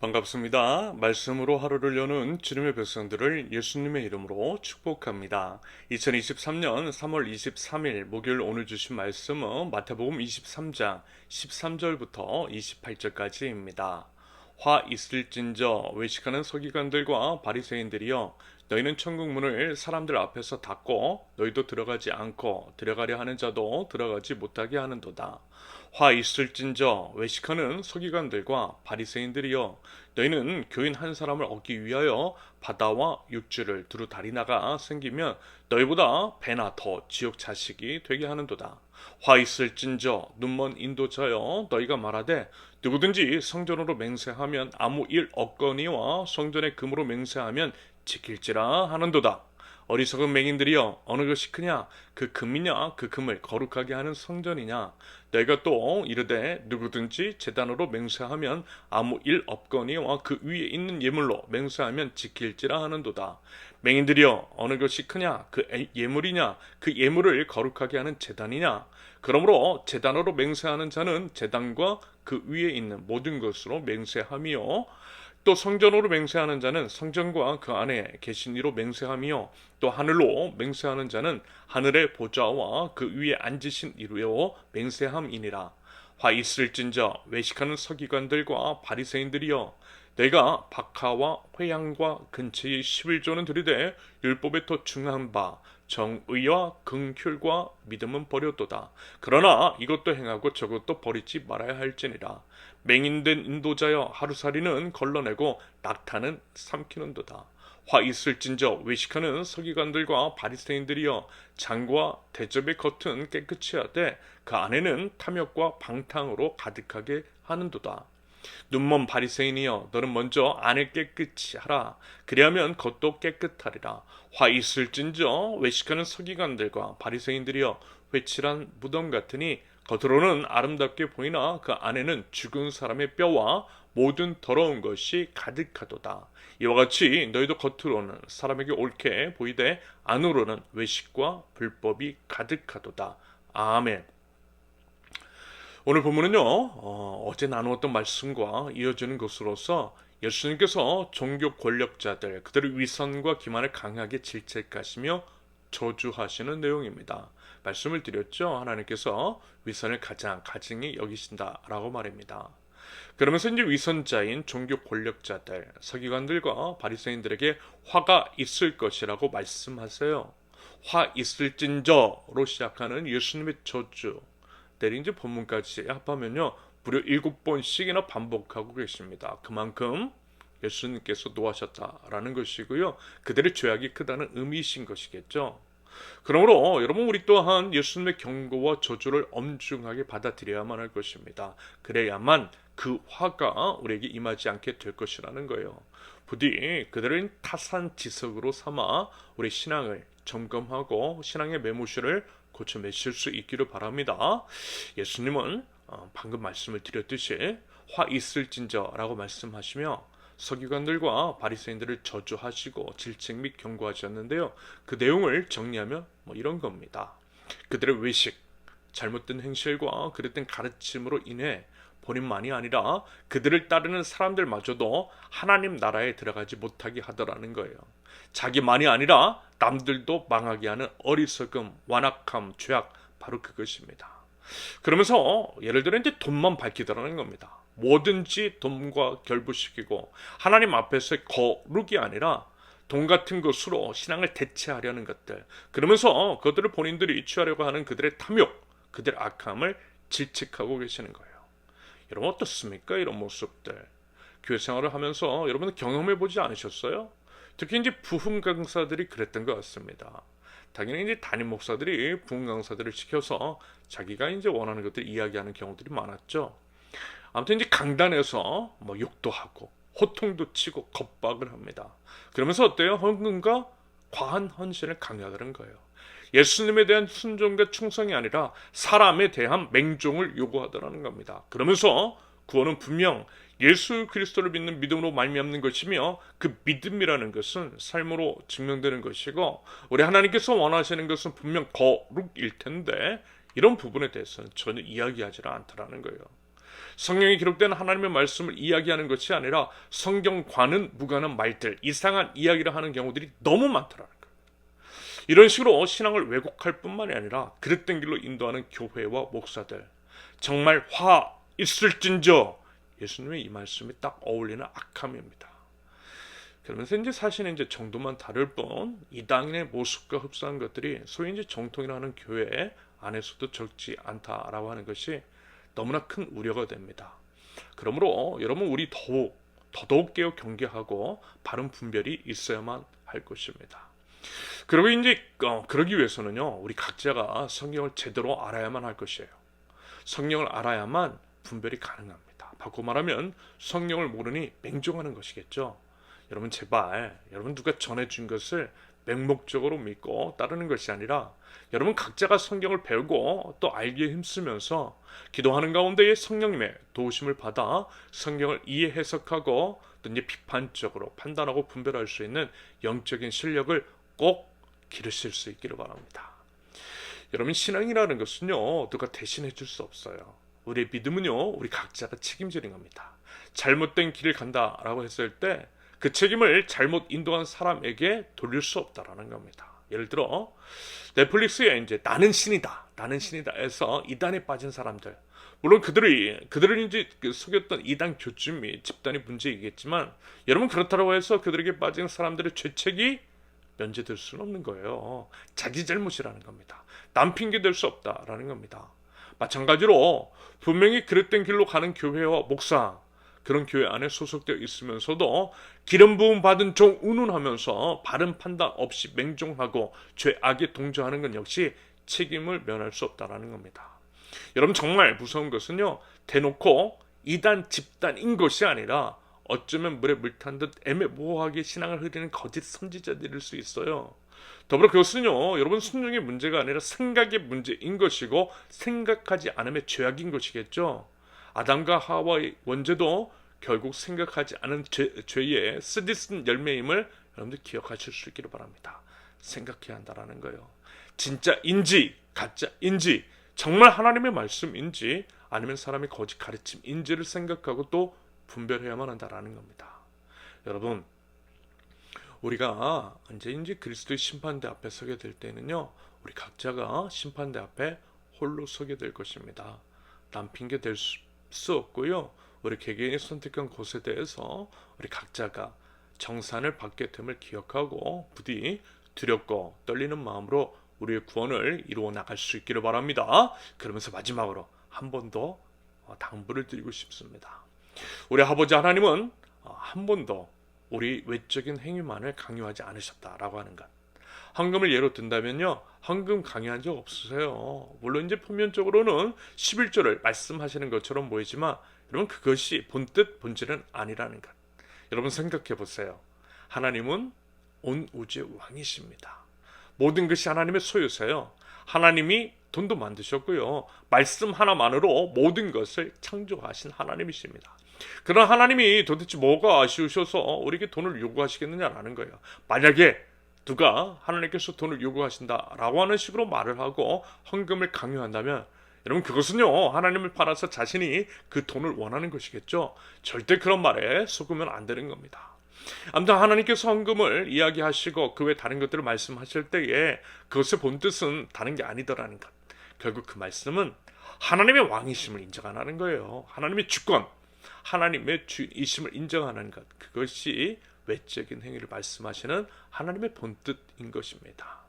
반갑습니다. 말씀으로 하루를 여는 주님의 백성들을 예수님의 이름으로 축복합니다. 2023년 3월 23일 목요일 오늘 주신 말씀은 마태복음 23장 13절부터 28절까지입니다. 화 있을진저 외식하는 서기관들과 바리새인들이여 너희는 천국 문을 사람들 앞에서 닫고 너희도 들어가지 않고 들어가려 하는 자도 들어가지 못하게 하는도다. 화 있을진저 외식하는 서기관들과 바리새인들이여 너희는 교인 한 사람을 얻기 위하여 바다와 육지를 두루 다리나가 생기면 너희보다 배나 더 지옥 자식이 되게 하는도다. 화 있을진저 눈먼 인도자여 너희가 말하되 누구든지 성전으로 맹세하면 아무 일 없거니와 성전의 금으로 맹세하면 지킬지라 하는도다. 어리석은 맹인들이여 어느 것이 크냐 그 금이냐 그 금을 거룩하게 하는 성전이냐. 너희가 또 이르되 누구든지 제단으로 맹세하면 아무 일 없거니와 그 위에 있는 예물로 맹세하면 지킬지라 하는도다. 맹인들이여 어느 것이 크냐 그 예물이냐 그 예물을 거룩하게 하는 제단이냐. 그러므로 제단으로 맹세하는 자는 제단과 그 위에 있는 모든 것으로 맹세하며 또 성전으로 맹세하는 자는 성전과 그 안에 계신 이로 맹세하며 또 하늘로 맹세하는 자는 하늘의 보좌와 그 위에 앉으신 이로 맹세함이니라. 화 있을진저 외식하는 서기관들과 바리새인들이여 내가 박하와 회양과 근처의 11조는 들이되 율법에 더 중한 바 정의와 긍휼과 믿음은 버렸도다. 그러나 이것도 행하고 저것도 버리지 말아야 할지니라. 맹인된 인도자여 하루살이는 걸러내고 낙타는 삼키는도다. 화 있을진저 외식하는 서기관들과 바리새인들이여 장과 대접의 겉은 깨끗이 하되 그 안에는 탐욕과 방탕으로 가득하게 하는도다. 눈먼 바리새인이여 너는 먼저 안을 깨끗이 하라. 그리하면 겉도 깨끗하리라. 화 있을진저 외식하는 서기관들과 바리새인들이여 회칠한 무덤 같으니 겉으로는 아름답게 보이나 그 안에는 죽은 사람의 뼈와 모든 더러운 것이 가득하도다. 이와 같이 너희도 겉으로는 사람에게 옳게 보이되 안으로는 외식과 불법이 가득하도다. 아멘. 오늘 본문은요, 어제 나누었던 말씀과 이어지는 것으로서 예수님께서 종교 권력자들, 그들의 위선과 기만을 강하게 질책하시며 저주하시는 내용입니다. 말씀을 드렸죠. 하나님께서 위선을 가장 가증히 여기신다라고 말입니다. 그러면서 이제 위선자인 종교 권력자들, 서기관들과 바리새인들에게 화가 있을 것이라고 말씀하세요. 화 있을진저로 시작하는 예수님의 저주, 내린 이제 본문까지 합하면요 무려 7번씩이나 반복하고 계십니다. 그만큼 예수님께서 노하셨다라는 것이고요. 그들의 죄악이 크다는 의미이신 것이겠죠. 그러므로 여러분 우리 또한 예수님의 경고와 저주를 엄중하게 받아들여야만 할 것입니다. 그래야만 그 화가 우리에게 임하지 않게 될 것이라는 거예요. 부디 그들은 타산지석으로 삼아 우리 신앙을 점검하고 신앙의 매무실을 고쳐 맺을 수 있기를 바랍니다. 예수님은 방금 말씀을 드렸듯이 화 있을진저라고 말씀하시며 서기관들과 바리새인들을 저주하시고 질책 및 경고하셨는데요. 그 내용을 정리하면 이런 겁니다. 그들의 외식, 잘못된 행실과 그릇된 가르침으로 인해 본인만이 아니라 그들을 따르는 사람들마저도 하나님 나라에 들어가지 못하게 하더라는 거예요. 자기만이 아니라 남들도 망하게 하는 어리석음, 완악함, 죄악, 바로 그것입니다. 그러면서 예를 들어 이제 돈만 밝히더라는 겁니다. 뭐든지 돈과 결부시키고 하나님 앞에서의 거룩이 아니라 돈 같은 것으로 신앙을 대체하려는 것들. 그러면서 그들을 본인들이 취하려고 하는 그들의 탐욕, 그들의 악함을 질책하고 계시는 거예요. 여러분 어떻습니까? 이런 모습들. 교회 생활을 하면서 여러분은 경험해 보지 않으셨어요? 특히 이제 부흥 강사들이 그랬던 것 같습니다. 당연히 이제 담임 목사들이 부흥 강사들을 시켜서 자기가 이제 원하는 것들 이야기하는 경우들이 많았죠. 아무튼 이제 강단에서 욕도 하고 호통도 치고 겁박을 합니다. 그러면서 어때요? 헌금과 과한 헌신을 강요하는 거예요. 예수님에 대한 순종과 충성이 아니라 사람에 대한 맹종을 요구하더라는 겁니다. 그러면서 구원은 분명 예수 그리스도를 믿는 믿음으로 말미암는 것이며 그 믿음이라는 것은 삶으로 증명되는 것이고 우리 하나님께서 원하시는 것은 분명 거룩일 텐데 이런 부분에 대해서는 전혀 이야기하지 않더라는 거예요. 성경에 기록된 하나님의 말씀을 이야기하는 것이 아니라 성경과는 무관한 말들, 이상한 이야기를 하는 경우들이 너무 많더라는 거예요. 이런 식으로 신앙을 왜곡할 뿐만이 아니라 그릇된 길로 인도하는 교회와 목사들, 정말 화 있을진저 예수님의 이 말씀이 딱 어울리는 악함입니다. 그러면서 이제 사실은 이제 정도만 다를 뿐 이단의 모습과 흡사한 것들이 소위 이제 정통이라는 교회 안에서도 적지 않다라고 하는 것이 너무나 큰 우려가 됩니다. 그러므로 여러분 우리 더더욱 깨어 경계하고 바른 분별이 있어야만 할 것입니다. 그리고 이제 그러기 위해서는요 우리 각자가 성경을 제대로 알아야만 할 것이에요. 성경을 알아야만 분별이 가능합니다. 바꿔 말하면 성경을 모르니 맹종하는 것이겠죠. 여러분 제발 여러분 누가 전해준 것을 맹목적으로 믿고 따르는 것이 아니라 여러분 각자가 성경을 배우고 또 알기에 힘쓰면서 기도하는 가운데에 성령님의 도우심을 받아 성경을 이해 해석하고 또 이제 비판적으로 판단하고 분별할 수 있는 영적인 실력을 꼭 기르실 수 있기를 바랍니다. 여러분 신앙이라는 것은요 누가 대신해 줄 수 없어요. 우리의 믿음은요 우리 각자가 책임지는 겁니다. 잘못된 길을 간다라고 했을 때 그 책임을 잘못 인도한 사람에게 돌릴 수 없다라는 겁니다. 예를 들어 넷플릭스에 이제 나는 신이다 해서 이단에 빠진 사람들, 물론 그들을 이제 속였던 이단 교주미 집단이 문제이겠지만 여러분 그렇다고 해서 그들에게 빠진 사람들의 죄책이 면제될 수는 없는 거예요. 자기 잘못이라는 겁니다. 남 핑계 댈 수 없다라는 겁니다. 마찬가지로 분명히 그릇된 길로 가는 교회와 목사, 그런 교회 안에 소속되어 있으면서도 기름 부음 받은 종 운운하면서 바른 판단 없이 맹종하고 죄악에 동조하는 건 역시 책임을 면할 수 없다라는 겁니다. 여러분 정말 무서운 것은요 대놓고 이단 집단인 것이 아니라 어쩌면 물에 물 탄 듯 애매모호하게 신앙을 흐리는 거짓 선지자들일 수 있어요. 더불어 그것은요 여러분 순종의 문제가 아니라 생각의 문제인 것이고 생각하지 않음의 죄악인 것이겠죠. 아담과 하와의 원죄도 결국 생각하지 않은 죄의 쓰디쓴 열매임을 여러분들 기억하실 수 있기를 바랍니다. 생각해야 한다라는 거예요. 진짜인지 가짜인지 정말 하나님의 말씀인지 아니면 사람의 거짓 가르침인지를 생각하고 또 분별해야만 한다라는 겁니다. 여러분 우리가 이제 그리스도의 심판대 앞에 서게 될 때는요 우리 각자가 심판대 앞에 홀로 서게 될 것입니다. 남 핑계 댈 수 없고요. 우리 개개인이 선택한 곳에 대해서 우리 각자가 정산을 받게 됨을 기억하고 부디 두렵고 떨리는 마음으로 우리의 구원을 이루어 나갈 수 있기를 바랍니다. 그러면서 마지막으로 한 번 더 당부를 드리고 싶습니다. 우리 아버지 하나님은 한 번도 우리 외적인 행위만을 강요하지 않으셨다라고 하는 것. 헌금을 예로 든다면요. 헌금 강요한 적 없으세요. 물론 이제 표면적으로는 11조를 말씀하시는 것처럼 보이지만 여러분 그것이 본뜻 본질은 아니라는 것. 여러분 생각해 보세요. 하나님은 온 우주의 왕이십니다. 모든 것이 하나님의 소유세요. 하나님이 돈도 만드셨고요. 말씀 하나만으로 모든 것을 창조하신 하나님이십니다. 그런 하나님이 도대체 뭐가 아쉬우셔서 우리에게 돈을 요구하시겠느냐라는 거예요. 만약에 누가 하나님께서 돈을 요구하신다라고 하는 식으로 말을 하고 헌금을 강요한다면 여러분 그것은요 하나님을 팔아서 자신이 그 돈을 원하는 것이겠죠. 절대 그런 말에 속으면 안 되는 겁니다. 아무튼 하나님께서 헌금을 이야기하시고 그 외 다른 것들을 말씀하실 때에 그것의 본뜻은 다른 게 아니더라는 것. 결국 그 말씀은 하나님의 왕이심을 인정하는 거예요. 하나님의 주권, 하나님의 주이심을 인정하는 것. 그것이 외적인 행위를 말씀하시는 하나님의 본뜻인 것입니다.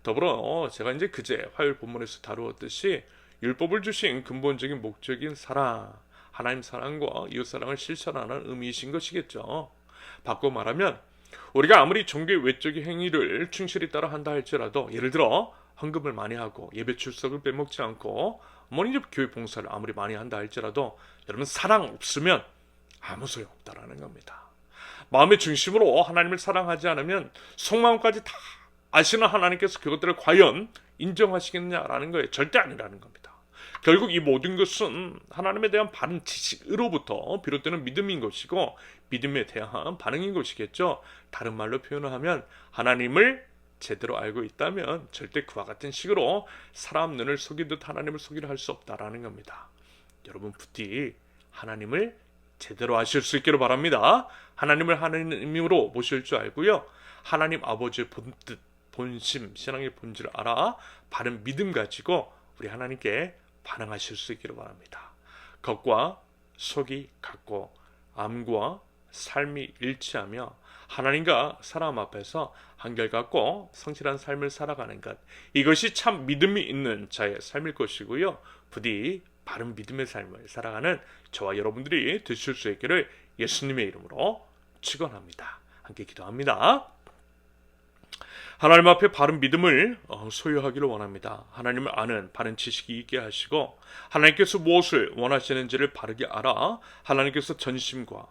더불어 제가 이제 그제 화요일 본문에서 다루었듯이 율법을 주신 근본적인 목적인 사랑, 하나님 사랑과 이웃 사랑을 실천하는 의미이신 것이겠죠. 바꿔 말하면 우리가 아무리 종교의 외적인 행위를 충실히 따라 한다 할지라도 예를 들어 헌금을 많이 하고 예배 출석을 빼먹지 않고 이제 교회 봉사를 아무리 많이 한다 할지라도 여러분 사랑 없으면 아무 소용 없다라는 겁니다. 마음의 중심으로 하나님을 사랑하지 않으면 속마음까지 다 아시는 하나님께서 그것들을 과연 인정하시겠냐라는 거예요. 절대 아니라는 겁니다. 결국 이 모든 것은 하나님에 대한 바른 지식으로부터 비롯되는 믿음인 것이고 믿음에 대한 반응인 것이겠죠. 다른 말로 표현을 하면 하나님을 제대로 알고 있다면 절대 그와 같은 식으로 사람 눈을 속이듯 하나님을 속이려 할 수 없다라는 겁니다. 여러분 부디 하나님을 제대로 아실 수 있기를 바랍니다. 하나님을 하나님으로 모실 줄 알고요. 하나님 아버지의 본뜻, 본심, 신앙의 본질을 알아 바른 믿음 가지고 우리 하나님께 반응하실 수 있기를 바랍니다. 겉과 속이 같고 암과 삶이 일치하며 하나님과 사람 앞에서 한결같고 성실한 삶을 살아가는 것, 이것이 참 믿음이 있는 자의 삶일 것이고요. 부디 바른 믿음의 삶을 살아가는 저와 여러분들이 되실 수 있기를 예수님의 이름으로 축원합니다. 함께 기도합니다. 하나님 앞에 바른 믿음을 소유하기를 원합니다. 하나님을 아는 바른 지식이 있게 하시고 하나님께서 무엇을 원하시는지를 바르게 알아 하나님께서 전심과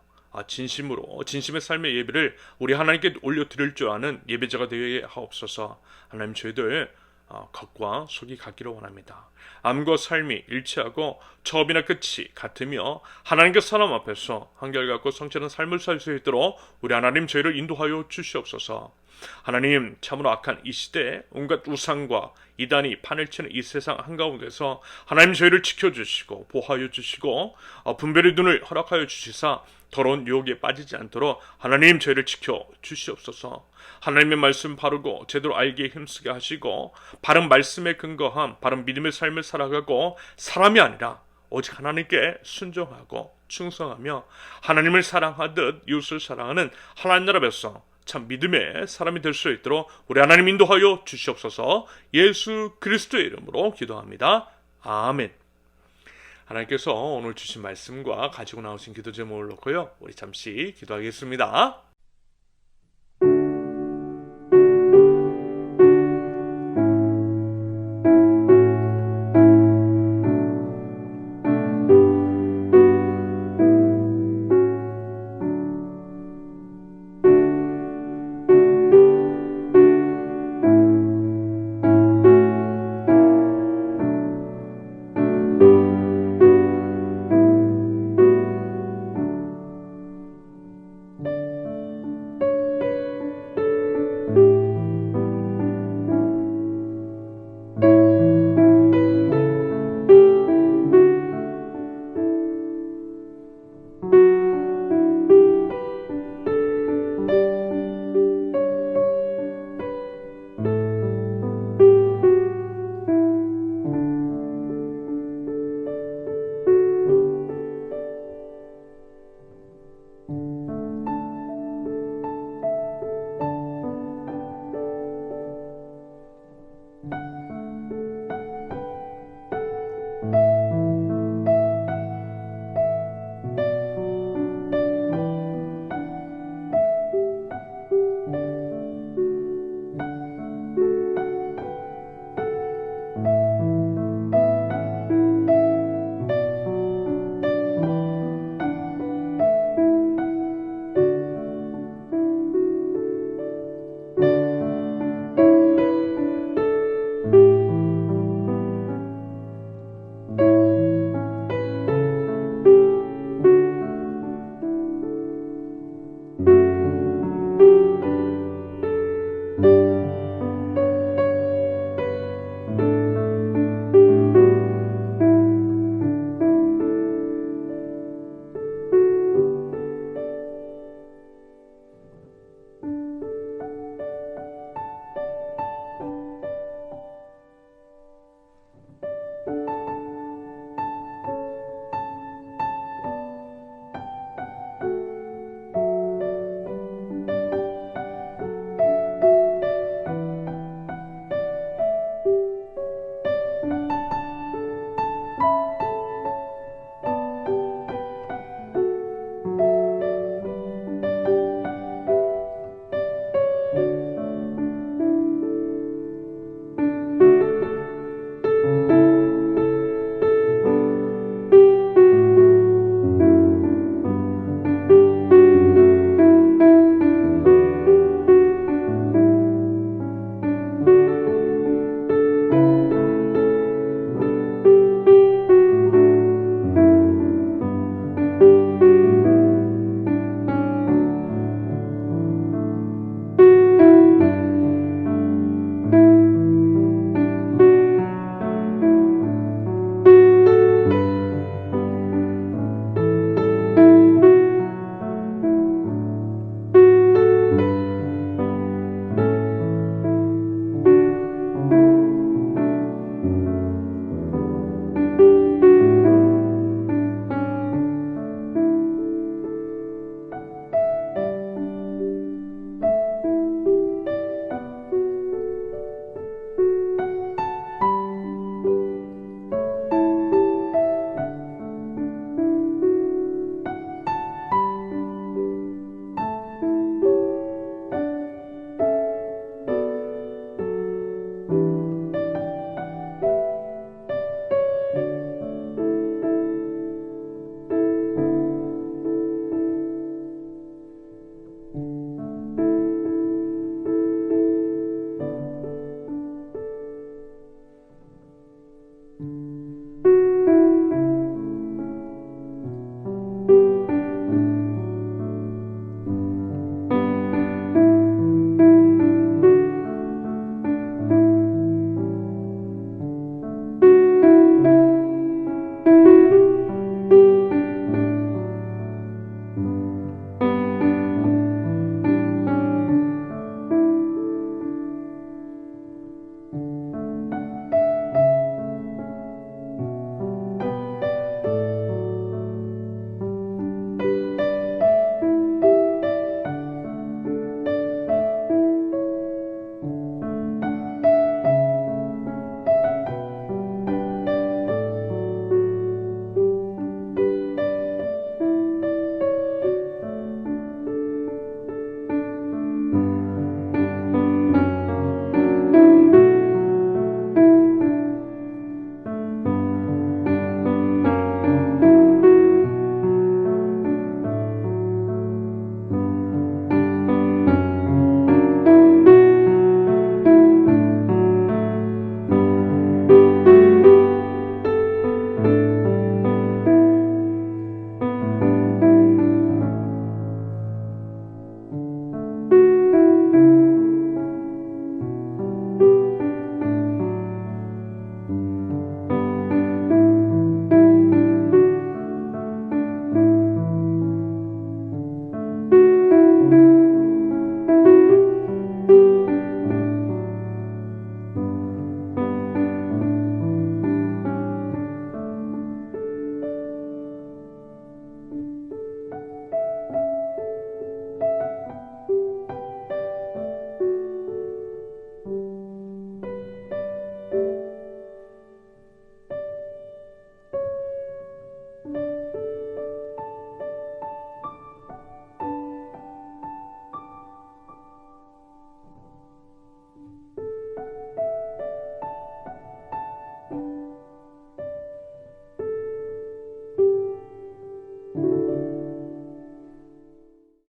진심으로 진심의 삶의 예배를 우리 하나님께 올려드릴 줄 아는 예배자가 되게 하옵소서. 하나님, 저희들 겉과 속이 같기를 원합니다. 암과 삶이 일치하고 처음이나 끝이 같으며 하나님께 사람 앞에서 한결같고 성실한 삶을 살 수 있도록 우리 하나님, 저희를 인도하여 주시옵소서. 하나님, 참으로 악한 이 시대에 온갖 우상과 이단이 판을 치는 이 세상 한가운데서 하나님, 저희를 지켜주시고 보호하여 주시고 분별의 눈을 허락하여 주시사 더러운 유혹에 빠지지 않도록 하나님, 저희를 지켜 주시옵소서. 하나님의 말씀 바르고 제대로 알기에 힘쓰게 하시고 바른 말씀에 근거한 바른 믿음의 삶을 살아가고 사람이 아니라 오직 하나님께 순종하고 충성하며 하나님을 사랑하듯 이웃을 사랑하는 하나님 나라 백성, 참 믿음의 사람이 될 수 있도록 우리 하나님 인도하여 주시옵소서. 예수 그리스도의 이름으로 기도합니다. 아멘. 하나님께서 오늘 주신 말씀과 가지고 나오신 기도 제목을 놓고요, 우리 잠시 기도하겠습니다.